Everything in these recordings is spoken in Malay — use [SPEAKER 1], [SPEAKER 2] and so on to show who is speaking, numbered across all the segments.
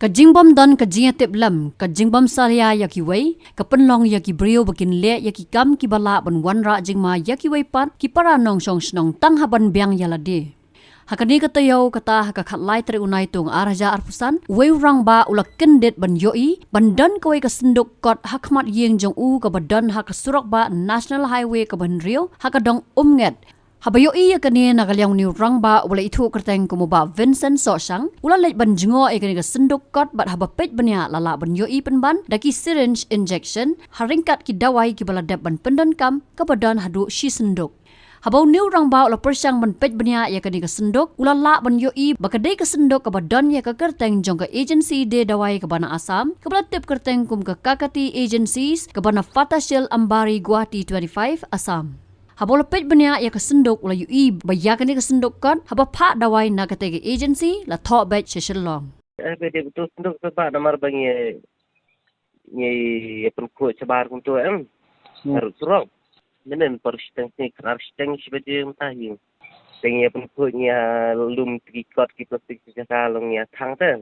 [SPEAKER 1] Kajingbom don kajinga teplam, kajingbom Salia ya Kiwei, kapenlong ya Briew bakin le ya kam kibala ban wanra jingma ya Kiwei pat kipara nong song snong tang haban biang yalade. Hakani katayo kata hakakhatlai tre unai tung araja arpusan, wei rang ba ulak kendet ban yoi, ban don kawai kasenduk kot Hakhmat Ïing jong u ka badan hakasurok ba National Highway ka ban Briew, hakadong umnget. Habayoi yakani nagalyang ni rangba wala itu kerteng kumuba Vincent Sosang ula lej ban jingo ekani ka senduk kot bat habapet banya lala ban yoi penban daki syringe injection haringkat ki dawai ki baladap ban Pyndonkam ka badan hadu shi senduk. Habau new rangba ula persyang ban pet banya yakani ka senduk ula la ban yoi bakadai ka senduk ka badan ya ka kerteng jong ka agency de dawai ka bana Assam ka baladap kerteng kum ka kakati agencies ka bana Fatashil Ambari Guwahati 25 Assam. Habol pet banya ya kesenduk ula yui bayakan ni kesenduk kan haba pak dawai na katege agency la thok bet Shillong.
[SPEAKER 2] Bede betul senduk sebab namar bangi ni penku cebar untuk harus surau. Menen persisteng kerasteng sebagai mutahi. Tengi penku ni lum trikot kita sik kalong ya thang te.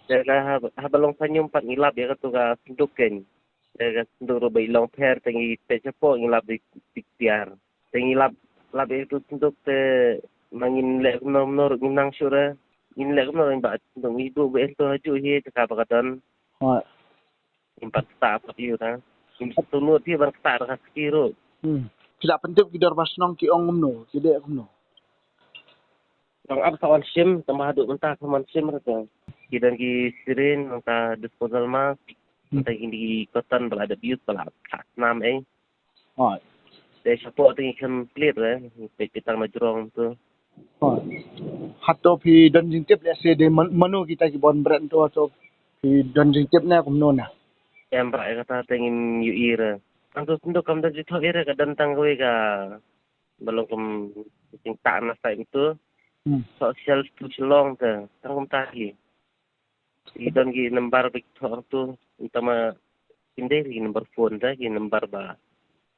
[SPEAKER 2] Jaga haba long panyum pat ngilap ya katuga senduken. Senduk robai long pair tengi tejapo ngilap di Atiar. Tengi lap itu senduk te mangin lek nomor nang syura. In lek nomor ba senduk ibu beto haju hi ka bakatan. Ha. Impat tak apa iu ta. Impat tunut dia bar tak ka kiro.
[SPEAKER 3] Tidak penting kidar basnong ki ong ngomno, tidak ngomno.
[SPEAKER 2] Ang ab sawan sim tambah duk mentah kaman sim rata. Kidan ki sirin mentah disposal mas. Tadi di kotan berada bius bala tak nam
[SPEAKER 3] Ha.
[SPEAKER 2] Saya support tinggi complete petang majurong tu.
[SPEAKER 3] Ha. Hato pi dan jintip le se de manu kita ki bon Bret tu atau pi dan jintip na kumno na.
[SPEAKER 2] Yang berai kata tengin yuira. Angku senduk kam dah jituh ira ka dantang kowe ka belum kem sing tak nasa itu. Social tu Shillong tu. Tangkum tahi. Idon ki nomor picture tu utama indai ki nomor phone dah ki nomor ba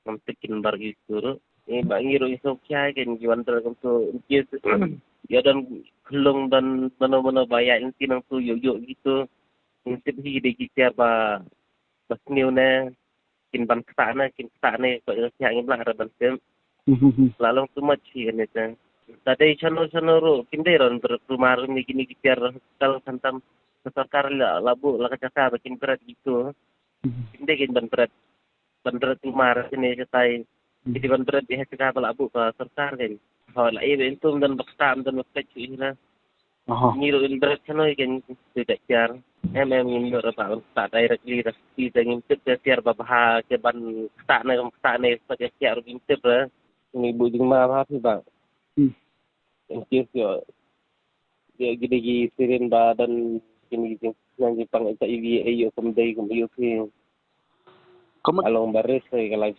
[SPEAKER 2] nampikin nomor gitu. Ini bangi ro iso kya kan jiwan ter tu kies ya dan Khlem dan mana-mana bayar inti nang tu yo gitu. Inti hi de ki siapa bas new na kin ban ksana ko kya ngin lah ban sem. Lalu tu machi kan itu. Tadi channel ro kindai ron berumar ni kini kiar kal santam sarkar labu la kacaka bakin Bret gitu. Indai kin ban Bret umar sini setai jadi ban Bret dia cakap labu ke sarkar kan. Hal lain entum dan baksam dan bakat ina. Ngiru in Bret channel kan tidak kiar. Ini apa tak directly resti dengan tip kiar babah ke ban tak na pada kiar intip lah. Ini bujing mah apa sih bang? Intip yo. Dia gini sirin badan kini yang Jepang itu IVA komdai komdai along baris kalau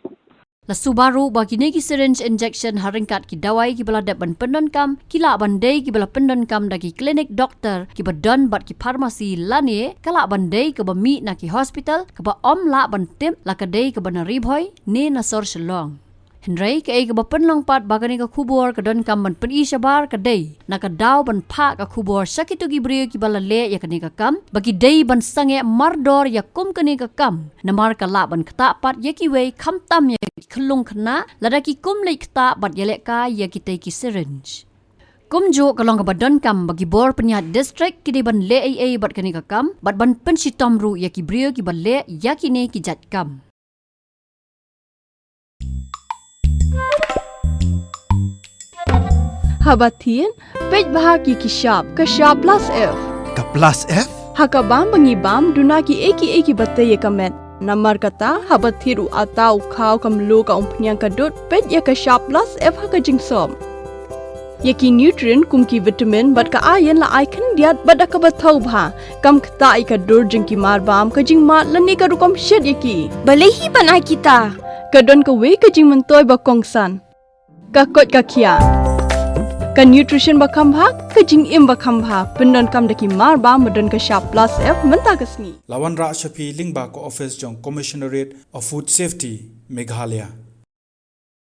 [SPEAKER 1] Lasu baru bagi negi syringe injection haringkat ki dawai ki baladap ban Pyndonkam kila bandai ki bala Pyndonkam dagi klinik doktor ki badan bat ki farmasi lane kala bandai ke bami na ki hospital ke ba om la ban tim la kadai ke bana ribhoi ne na sor Shillong. Henry ke ke bapenlong pat bagani ka kubur ka don kam ban pen isyabar ka day na ka daw ban pa ka kubur sakitu gi Briew ki balale ya kani ka kam bagi day ban sange mardor ya kum kani ka kam namar ka la ban kta pat ya Kiwei kham tam ya khlung khna ladaki kum le kta bat yele ka ya ki ki syringe kumjo kalong ka badon kam bagi bor penyat district ki ban le AA bat kani ka kam bat ban pen sitom ru ya ki Briew ki balle ya kini ki jat kam.
[SPEAKER 4] Habatin, pej bahagi kishap, kashap plus F.
[SPEAKER 5] Ka plus F?
[SPEAKER 4] Hakabam bangibam dunaki eki batay kamet. Namar kata habathiru atau kau kamlu ka umpnyang kadut pej ya kashap plus F hakajingsom. Yaki nutrient kumki vitamin bat ka ayan la icon diat bat akabatau bha. Kam kata ikadur jengki marbam kajing mat lani karukom shed yaki.
[SPEAKER 6] Balehi banai kita.
[SPEAKER 4] Kadon ka we kajing mentoy bakongsan. Kakot kakia. Ka nutrition bakam bha kajing im bakam bha Pyndonkam daki marba modon ka sharp plus F menta kasni
[SPEAKER 5] Lawan ra shapi lingba ko office jong commissionerate of food safety Meghalaya